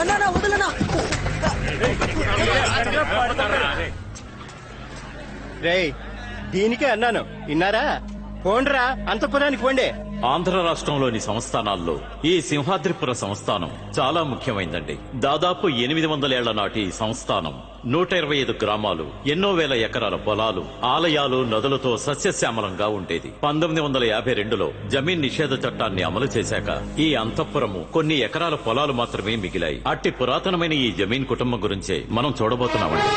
అన్నా వదలనా. రేయ్ దీనికే అన్నాను విన్నారా? పోండ్రా అంతఃపురానికి పోండి. ఆంధ్ర రాష్ట్రంలోని సంస్థానాల్లో ఈ సింహాద్రిపుర సంస్థానం చాలా ముఖ్యమైందండి. దాదాపు 800 ఏళ్ల నాటి ఈ సంస్థానం 125 గ్రామాలు, ఎన్నో వేల ఎకరాల పొలాలు, ఆలయాలు, నదులతో సస్యశ్యామలంగా ఉండేది. 1952లో జమీన్ నిషేధ చట్టాన్ని అమలు చేశాక ఈ అంతఃపురము కొన్ని ఎకరాల పొలాలు మాత్రమే మిగిలాయి. అట్టి పురాతనమైన ఈ జమీన్ కుటుంబం గురించే మనం చూడబోతున్నామండి.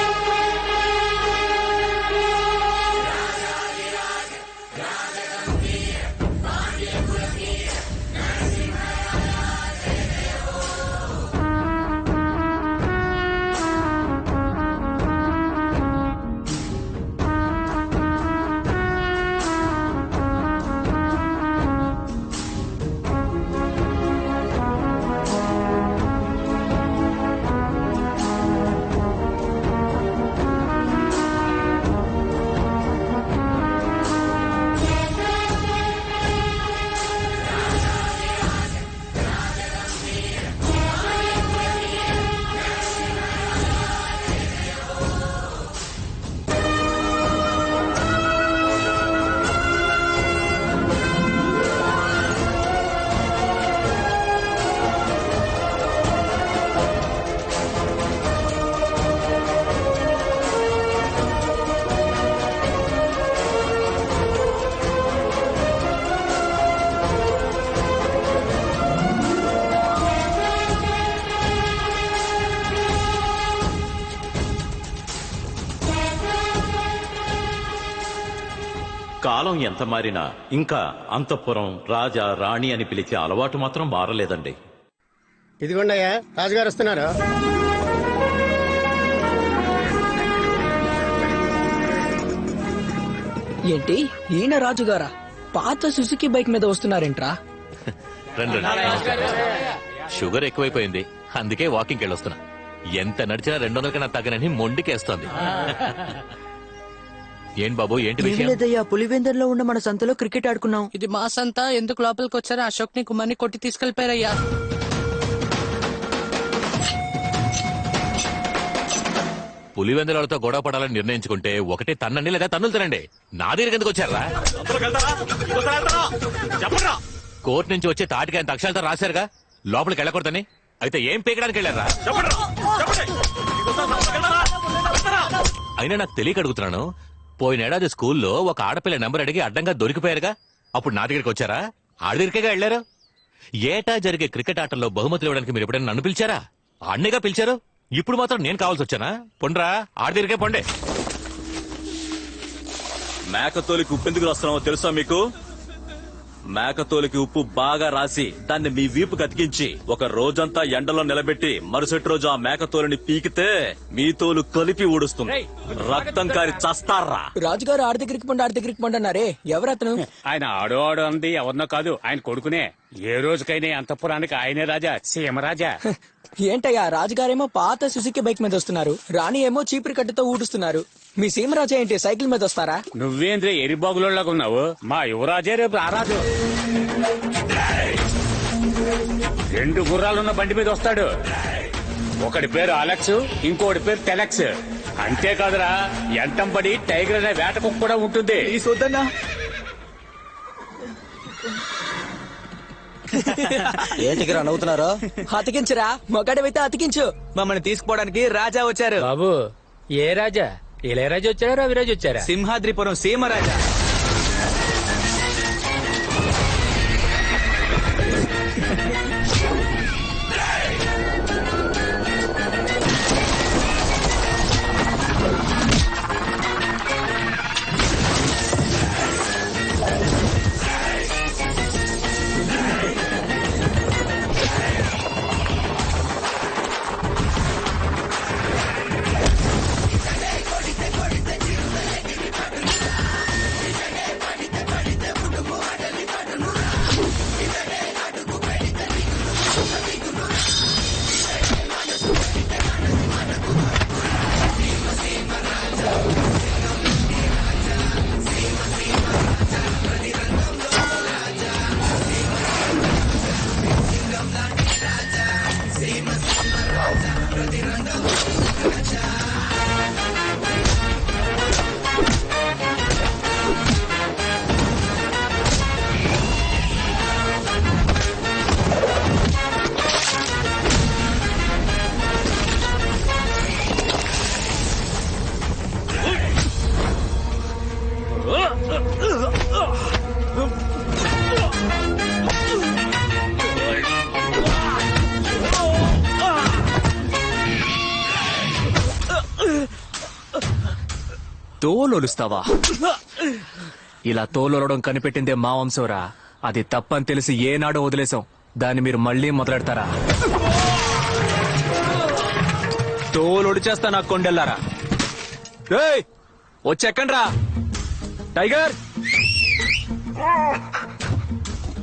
కాలం ఎంత మారినా ఇంకా అంతఃపురం రాజా రాణి అని పిలిచే అలవాటు మాత్రం మారలేదండి. ఇదిగోండయ్యా రాజుగారు వస్తున్నారు. ఏంటి ఈయన రాజుగారా? పాత సుజుకి బైక్ మీద వస్తున్నారేంట్రా? రండి. షుగర్ ఎక్కువైపోయింది, అందుకే వాకింగ్ వెళ్ళొస్తున్నా. ఎంత నడిచినా 200 కన్నా తగ్గనని మొండికేస్తోంది. ఏం బాబు, ఏంటి విషయం? లేదయ్యా, పులివెందర్లో ఉన్న మన సంతలో క్రికెట్ ఆడుకున్నాం. ఇది మా సంత. ఎందుకు లోపలికి వచ్చారా? అశోక్ ని కుమార్ని కొట్టి తీసుకెళ్లిపోయారయ్యా. పులివెందులతో గొడవ పడాలని నిర్ణయించుకుంటే ఒకటి తన్నండి లేదా తన్నులు తినండి. నా దగ్గరికి ఎందుకు వచ్చారా? కోర్టు నుంచి వచ్చే తాటికి ఆయన అక్షరాలతో రాశారుగా లోపలికి వెళ్ళకూడదని. అయితే ఏం పీకడానికి వెళ్ళారా? అయినా నాకు తెలియక అడుగుతున్నాను. పోయినేడాది స్కూల్లో ఒక ఆడపిల్ల నెంబర్ అడిగి అడ్డంగా దొరికిపోయారుగా, అప్పుడు నా దగ్గరికి వచ్చారా? ఆడి దగ్గరికేగా వెళ్లారు. ఏటా జరిగే క్రికెట్ ఆటల్లో బహుమతులు ఇవ్వడానికి మీరు ఎప్పుడైనా నన్ను పిలిచారా? ఆడినేగా పిలిచారు. ఇప్పుడు మాత్రం నేను కావాల్సి వచ్చానా? పొండ్రా, ఆడి దగ్గరికే పొండే. మేకతోలికి ఉప్పు ఎందుకు రాస్తున్నావో తెలుసా మీకు? మేకతోలికి ఉప్పు బాగా రాసి దాన్ని మీ వీపుకి అతికించి ఒక రోజంతా ఎండలో నిలబెట్టి మరుసటి రోజు ఆ మేకతోలిని పీకితే మీ తోలు కలిపి ఊడుస్తుంది. రక్తం కారి చస్తారా? రాజుగారు ఆడి దగ్గరికి పండు అన్నారే, ఎవరతను? ఆయన ఆడు అంది ఎవరినో కాదు, ఆయన కొడుకునే. ఏ రోజుకైనా అంతఃపురానికి ఆయనే రాజా, సీమరాజా. ఏంటయ్యా, రాజుగారేమో పాత సుజుకి బైక్ మీద వస్తున్నారు, రాణి ఏమో చీపురు కట్టతో ఊడుస్తున్నారు. మీ సీమరాజా ఏంటి సైకిల్ మీద వస్తారా? నువ్వేంద్ర ఎరిబాగులోలాగా ఉన్నావు. మా యువరాజే రేపు రారాజు. 2 గుర్రాలున్న బండి మీద వస్తాడు. ఒకడి పేరు అలెక్స్, ఇంకోటి పేరు టెలెక్స్. అంతేకాదురా, ఎంటంబడి టైగర్ అనే వేట కుక్క కూడా ఉంటుంది. ఏంటికి నవ్వుతున్నారు? అతికించురా, మొగాడివైతే అతికించు. మమ్మల్ని తీసుకుపోవడానికి రాజా వచ్చారు. బాబు, ఏ రాజా? ఇళయరాజు వచ్చారా, రవిరాజు వచ్చారా? సింహాద్రిపురం సీమరాజా. తోలొలుస్తావా? ఇలా తోలొలడం కనిపెట్టిందే మా వంశంరా. అది తప్పని తెలిసి ఏనాడో వదిలేసాం. దాన్ని మీరు మళ్ళీ మొదలెడతారా? తోలొడిచేస్తా నా కొండెల్లారా. వచ్చెక్కండ్రా. టైగర్,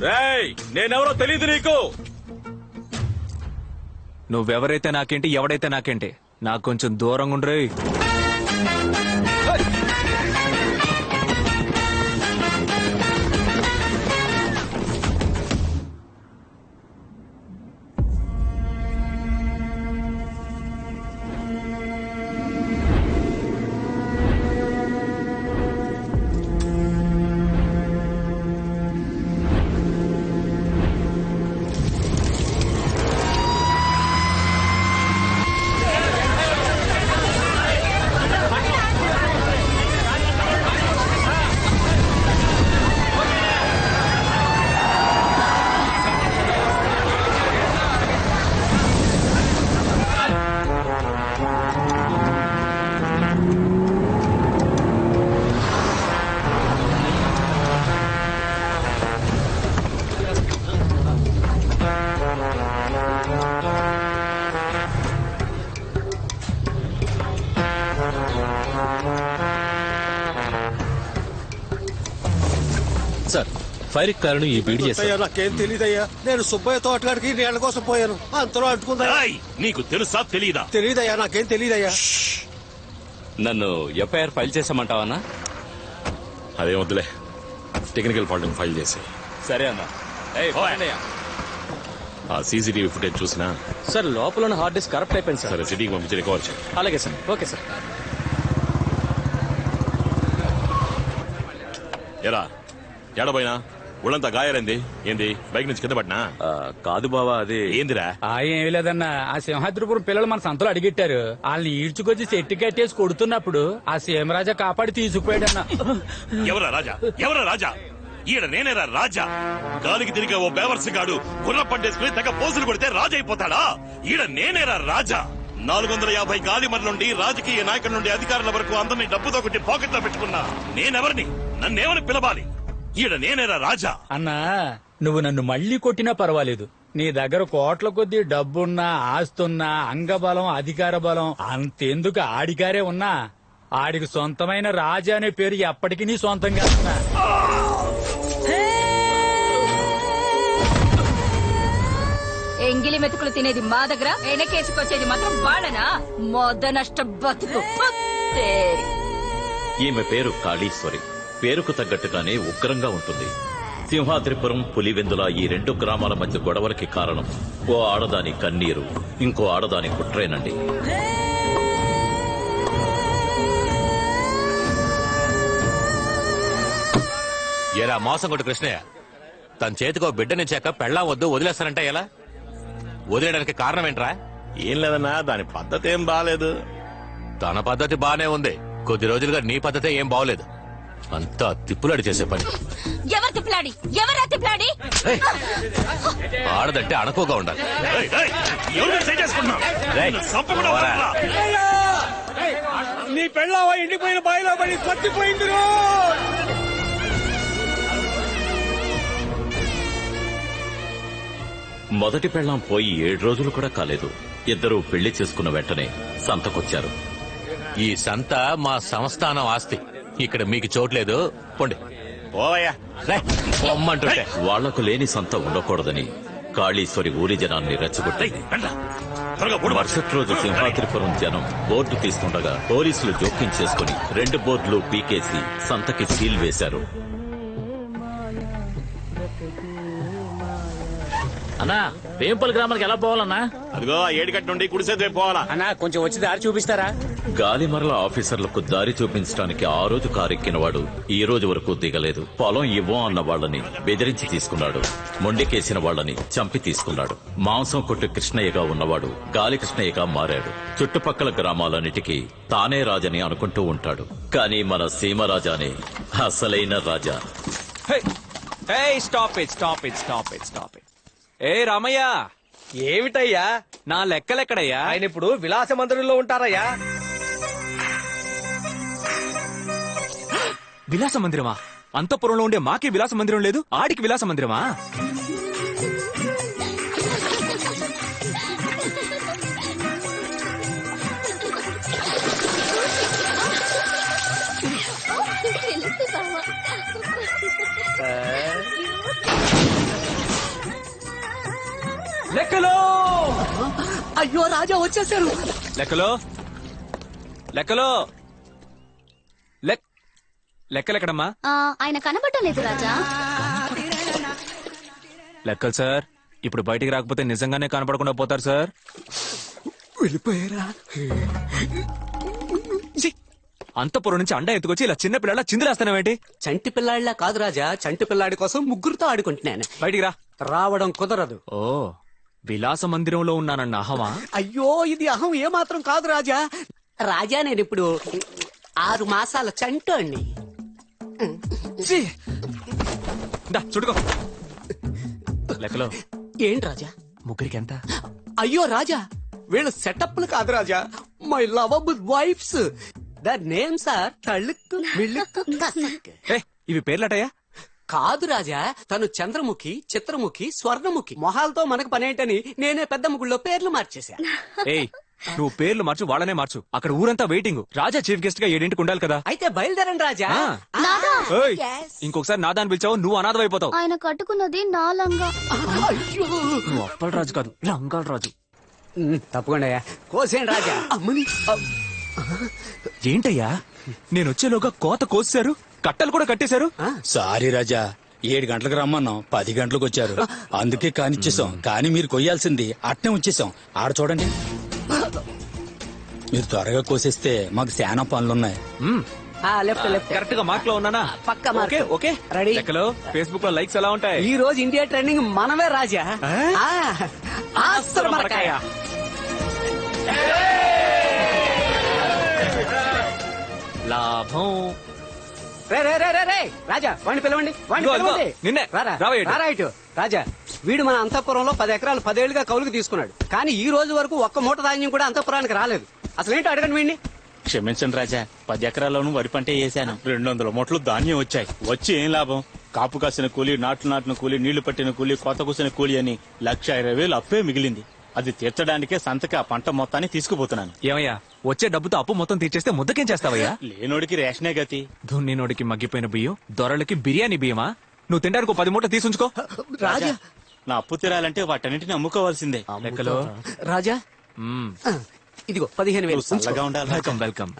రేయ్, నేనెవరో తెలియదు నీకు. నువ్వెవరైతే నాకేంటి, ఎవడైతే నాకేంటి, నాకు కొంచెం దూరంగా ఉండ్రే. సార్, ఫైర్ కారణం ఈ బీడి చేశారు. నాకేం తెలియదయ్యా. నేను సుబ్బయ్య తోటగాడికి నీళ్ల కోసం పోయాను. అంతలో అంటుకుందా. నీకు తెలుసా తెలీదా? తెలియదయ్యా, నాకేం తెలియదయ్యా. నన్ను ఎఫ్ఐఆర్ ఫైల్ చేసామంటావన్నా? అదే వద్దులే, టెక్నికల్ ఫాల్ట్ ఫైల్ చేసి. సరే అన్నా. ఆ సీసీటీవీ ఫుటేజ్ చూసినా? సార్, లోపల ఉన్న హార్డ్ డిస్క్ కరప్ట్ అయిపోయింది సార్. సరే, సిటీకి పంపించి రికవర్ చేయి. అలాగే సార్. Okay sir. ఎరా ఎడబోయినా? ఒళ్ళంతా గాయారైంది ఏంది? బైక్ నుంచి కింద పడినా? కాదు బావా, అది ఏందిరా? ఏమీ లేదన్నా, ఆ సింహాద్రిపురం పిల్లలు మన సంతలో అడిగెట్టారు. వాళ్ళని ఈడ్చుకొచ్చి చెట్టు కట్టేసి కొడుతున్నప్పుడు ఆ సీమరాజా కాపాడి తీసుకుపోయాడన్నా. ఎవరా రాజా? ఎవరా రాజా? ఈడ నేనేరా రాజా? గాలికి తిరిగే ఓ బేవర్స్ గాడు గుర్ర పట్టేసుకుని తెగ పోజులు కొడితే రాజు అయిపోతాడా? ఈడ నేనేరా రాజా? 450 గాలిమర్ల నుండి రాజకీయ నాయకుల నుండి అధికారుల వరకు అందరినీ డబ్బుతో కొట్టి పాకెట్లో పెట్టుకున్నా నేనెవరిని? నన్నేమని పిలవాలి? ఈడ నేనేరా రాజా? అన్నా, నువ్వు నన్ను మళ్ళీ కొట్టినా పర్వాలేదు. నీ దగ్గర కోట్ల కొద్దీ డబ్బున్నా, ఆస్తున్నా, అంగబలం, అధికార బలం అంతెందుకు ఆడిగారే ఉన్నా ఆడికి సొంతమైన రాజా అనే పేరు ఎప్పటికీ నీ సొంతంగా ఉన్నా. ఎంగిలి మెతుకులు తినేది మా దగ్గర, వెనకేసుకొచ్చేది మాత్రం వాళ్ళనా? మొద నష్ట బతుకు. ఈమె పేరు కాళీశ్వరి. పేరుకు తగ్గట్టుగానే ఉగ్రంగా ఉంటుంది. సింహాద్రిపురం, పులివెందుల ఈ 2 గ్రామాల మధ్య గొడవలకి కారణం ఓ ఆడదాని కన్నీరు, ఇంకో ఆడదాని కుట్రేనండి. ఏరా మోసం కొట్టు కృష్ణయ్య, తన చేతికో బిడ్డనిచ్చాక పెళ్ళాం వద్దు వదిలేస్తానంటే ఎలా? వదిలేయడానికి కారణం ఏంట్రా? ఏం లేదన్నా, దాని పద్ధతి ఏం బాలేదు. తన పద్ధతి బానే ఉంది, కొద్ది రోజులుగా నీ పద్ధతే ఏం బాగోలేదు. అంతా తిప్పులాడి చేసే పని. ఎవరు తిప్పలాడి? ఎవరా తిప్పలాడి? ఆడదంటే అణకువగా ఉండాలి. నీ పెళ్ళావా ఎండిపోయిన బాయిలో పడి పత్తిపోయింది. మొదటి పెళ్ళాం పోయి 7 రోజులు కూడా కాలేదు. ఇద్దరూ పెళ్లి చేసుకున్న వెంటనే సంతకొచ్చారు. ఈ సంత మా సంస్థానం ఆస్తి, ఇక్కడ మీకు చోట్లేదు, పోండి. పొమ్మంటుంటే వాళ్లకు లేని సంత ఉండకూడదని కాళీశ్వరి ఊరి జనాన్ని రెచ్చగొట్టాయి. మరుసటి రోజు సింహాద్రిపురం జనం బోర్డు తీస్తుండగా పోలీసులు జోక్యం చేసుకుని 2 బోర్డులు పీకేసి సంతకి సీల్ వేశారు. అన్నా, వేంపల్లి గ్రామానికి ఎలా పోవాలన్నా? అదిగో ఆ ఏడిగట్టు నుండి కుడిసేదే పోవాలా? అన్నా, కొంచెం వచ్చి దారి చూపిస్తారా? గాలిమరల ఆఫీసర్లకు దారి చూపించడానికి ఆ రోజు కారెక్కిన వాడు ఈ రోజు వరకు దిగలేదు. పొలం ఇవ్వం అన్న వాళ్ళని బెదిరించి తీసుకున్నాడు. మొండికేసిన వాళ్ళని చంపి తీసుకున్నాడు. మాంసం కొట్టు కృష్ణయ్యగా ఉన్నవాడు గాలి కృష్ణయ్యగా మారాడు. చుట్టుపక్కల గ్రామాలన్నిటికీ తానే రాజని అనుకుంటూ ఉంటాడు. కానీ మన సీమరాజానే అసలైన రాజా. ఏ రామయ్య, ఏమిటయ్యా నా లెక్కలెక్కడయ్యా? ఆయన ఇప్పుడు విలాస మందిరంలో ఉంటారయ్యా. విలాస మందిరమా? అంతఃపురంలో ఉండే మాకే విలాస మందిరం లేదు, ఆడికి విలాస మందిరమా? లెక్కలో అయ్యో రాజా వచ్చేసారు. లెక్కలో లెక్కలో లెక్కలెక్కడమ్మా? ఆయన కనబడటం లేదు రాజా. లెక్కలు సార్, ఇప్పుడు బయటికి రాకపోతే నిజంగానే కనపడకుండా పోతారు సార్. వెళ్ళిపోయారా? అంతపురం నుంచి అండా ఎత్తుకొచ్చి ఇలా చిన్న పిల్లల చిందులేస్తానేంటి? చంటి పిల్లాడిలా కాదు రాజా, చంటి పిల్లాడి కోసం ముగ్గురుతో ఆడుకుంటున్నాను. బయటికి రా. రావడం కుదరదు. ఓ, విలాస మందిరంలో ఉన్నానన్న అహమా? అయ్యో, ఇది అహం ఏమాత్రం కాదు రాజా. రాజా నేను ఇప్పుడు 6 మాసాల చంటోణ్ణి. దా, చుట్టుకో. లెక్కలో ఏంటి రాజా? ముగ్గురికి ఎంత? అయ్యో రాజా, వీళ్ళ సెటప్లు కాదు రాజా, my lovable wives. The names are Talukku, Milukku, Kasak. ఏ, ఇవి పేర్లటయ్యా? కాదు రాజా, తను చంద్రముఖి, చిత్రముఖి, స్వర్ణముఖి. మొహాలతో మనకు పనేంటని నేనే పెద్ద ముగ్గుల్లో పేర్లు మార్చేశా. ఏయ్, నువ్వు పేర్లు మార్చు, వాళ్ళనే మార్చు. అక్కడ ఊరంతా వెయిటింగ్. రాజా చీఫ్ గెస్ట్ గా 7 ఉండాలి కదా. అయితే బయలుదేరండి రాజా. ఏయ్, ఇంకొకసారి నాదాన్ని పిలిచావు, నువ్వు అనాథమైపోతావు. ఆయన కట్టుకున్నది నా లంగా. నువ్వు అప్పల రాజు కాదు, లంగాల రాజు. తప్పకుండా కోసేయండి రాజా. అమ్మని. ఏంటయ్యా, నేనొచ్చేలోగా కోత కోసారు, కట్టలు కూడా కట్టేశారు. సారీ రాజా, 7 గంటలకు రమ్మన్నాం, 10 గంటలకు వచ్చారు. అందుకే కానిచ్చేసాం. కానీ మీరు కొయ్యాల్సింది అట్నే ఉంచేసాం. ఆడ చూడండి, మీరు త్వరగా కోసేస్తే మాకు శానా పనులున్నాయి. Left left. కరెక్ట్ గా మార్క్ లో ఉన్నానా? పక్కా మార్క్. Okay okay, ready. లెక్కలో ఫేస్బుక్ లో లైక్స్ ఎలా ఉంటాయి? ఈ రోజు ఇండియా ట్రెండింగ్ మనమే రాజా. ఆస్త్ర మరకాయ. లాభం. రే రే రే రే రే రాజా, వాడిని పిలవండి, వాడిని ఇదిగో, పిలవండి. ఇదిగో, నిన్నే. రారా, రావా ఇటు. రారా ఇటు. రాజా, వీడు మన అంతఃపురంలో 10 ఎకరాలు 10 ఏళ్లుగా కౌలుకు తీసుకున్నాడు. కానీ ఈ రోజు వరకు ఒక్క మూట ధాన్యం కూడా అంతఃపురానికి రాలేదు. అసలేంటో అడగండి వీడిని. క్షమించండి రాజా, 10 ఎకరాల్లోనూ వరి పంటే వేసాను. 200 మూటలు ధాన్యం వచ్చాయి. వచ్చి ఏం లాభం? కాపు కాసిన కూలి, నాట్లు నాటిన కూలి, నీళ్లు పట్టిన కూలి, కోత కూసిన కూలి అని 1,20,000 అప్పే మిగిలింది. అది తీర్చడానికే సంతకి ఆ పంట మొత్తాన్ని తీసుకుపోతున్నాను. ఏమయ్యా, వచ్చే డబ్బుతో అప్పు మొత్తం తీర్చేస్తే ముద్దకేం చేస్తావయ్యా? లేనోడికి రేషనే గతి. దున్నినోడికి మగ్గిపోయిన బియ్యం, దొరలకి బిర్యానీ బియ్యమా? నువ్వు తింటానికి 10 మూట తీసుంచుకో. రాజా, నా అప్పు తీరాలంటే వాటన్నింటిని అమ్ముకోవాల్సిందే. లెక్కలో రాజా, ఇదిగో 15,000. చల్లగా ఉండాలి. Welcome welcome.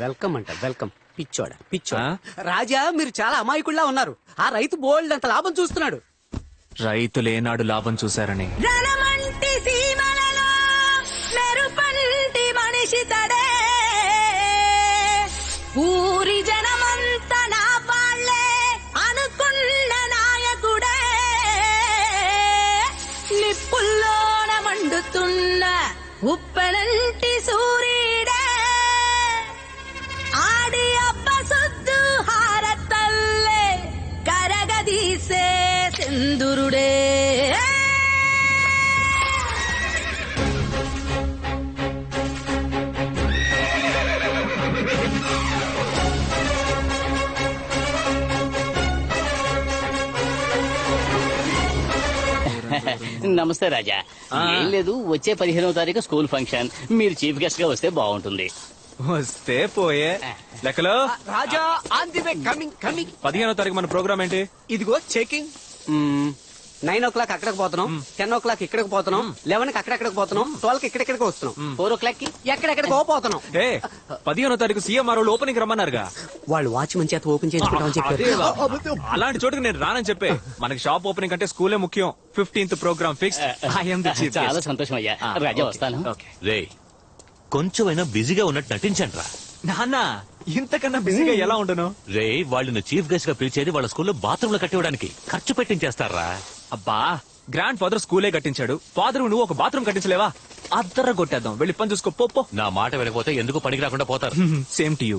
వెల్కమ్ అంట, వెల్కమ్. పిచ్చోడ పిచ్చోడ. రాజా, మీరు చాలా అమాయకుల్లా ఉన్నారు. ఆ రైతు బోల్డ్ అంత లాభం చూస్తున్నాడు. రైతులేనాడు లాభం చూశారని. రణమంటి సీమలలో మెరుపంటి మనిషి తడే, ఊరి జనమంత నా వాళ్ళే అనుకున్న నాయకుడే, నిప్పుల్లోన మండుతున్న ఉప్పెనంటి సూర్యుడే, ఆడి అబ్బ సుద్దు హారతల్లే కరగదీసే సింధురుడే. నమస్తే రాజా. ఏం లేదు, వచ్చే 15వ తారీఖు స్కూల్ ఫంక్షన్. మీరు చీఫ్ గెస్ట్ గా వస్తే బాగుంటుంది. వస్తే పోయే. లెక్కలో రాజా, on the way, coming coming. 15వ తారీఖు మన ప్రోగ్రామ్ ఏంటి? ఇదిగో చెకింగ్. 9 o'clock అక్కడికి పోతున్నాం, 10 o'clock ఇక్కడికి పోతున్నాం, 11 కి అక్కడెక్కడికి పోతున్నాం, 12 కి ఇక్కడెక్కడికి వస్తున్నాం, 4 o'clock కి ఎక్కడెక్కడికో పోతున్నాం. ఏ, 15వ తారీఖు సీఎంఆర్ వాళ్ళు ఓపెనింగ్ రమ్మన్నారుగా. వాళ్ళు వాచ్మెన్ చేత ఓపెన్ చేసుకుంటామని చెప్పారు. అలాంటి చోటుకి నేను రానని చెప్పే. మనకి షాప్ ఓపెనింగ్ అంటే స్కూలే ముఖ్యం. 15th programme fix. చాలా సంతోషం అయ్యా. రాజా, వస్తాను. రే, కొంచెమైనా బిజీగా ఉన్నట్టు నటించండి రా. నాన్న, ఇంతకన్నా బిజీగా ఎలా ఉండను? రే, వాళ్ళని చీఫ్ గెస్ట్ గా పిలిచేది వాళ్ళ స్కూల్లో బాత్రూమ్ లో కట్టివ్వడానికి. ఖర్చు పెట్టించేస్తారా? అబ్బా, గ్రాండ్ ఫాదర్ స్కూలే కట్టించాడు, ఫాదర్ నువ్వు ఒక బాత్రూమ్ కట్టించలేవా? అద్దర కొట్టేద్దాం, వెళ్ళి పని చూసుకో. పో. నా మాట వినకపోతే ఎందుకు పనికి రాకుండా పోతారు. Same to you.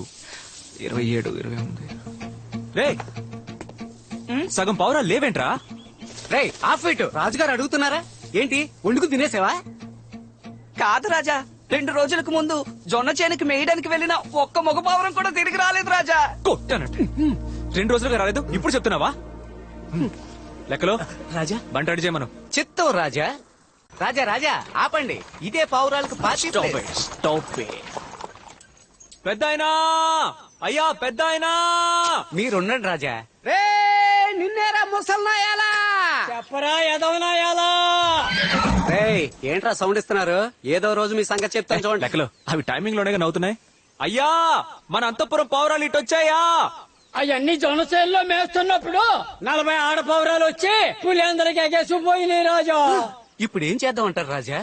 27, 28. రే, సగం పౌరా లేవేంట్రా? రే, ఆఫ్ ఇట్. రాజుగారు అడుగుతున్నారా ఏంటి? వండుకు తినేసావా? కాదు రాజా, 2 రోజులకు ముందు జొన్న చేనుకి మేయడానికి వెళ్ళిన ఒక్క మగపావురం కూడా తిరిగి రాలేదు రాజా. కొట్టానంటే 2 రోజులుగా రాలేదు ఇప్పుడు చెప్తున్నావా? లెక్కలో రాజా బంట రెడీ చేయమను. చిత్తం రాజా. రాజా రాజా ఆపండి, ఇదే పావురాలకు పార్టీ ప్లేస్. స్టాప్ పెద్ద అయ్యా పెద్ద మీరుండండి రాజా. రే నిన్నేరా ముసల్నాయాలా చెప్పరా ఎదవనాయాలా? రేయ్ ఏంట్రా సౌండ్ ఇస్తున్నారు? ఏదో రోజు మీ సంగతి చెప్తాను చూడండి. లెక్కలో అవి టైమింగ్ లోనే నవ్వుతున్నాయి. అయ్యా మన అంతఃపురం పావురాలు ఇటు వచ్చాయా? అవన్నీ జనసేనలో మేస్తున్నప్పుడు 40 ఆడపౌరాలు వచ్చి పులి అందరికి ఎగేసిపోయినాయి రాజా. ఇప్పుడు ఏం చేద్దాం అంటారు రాజా?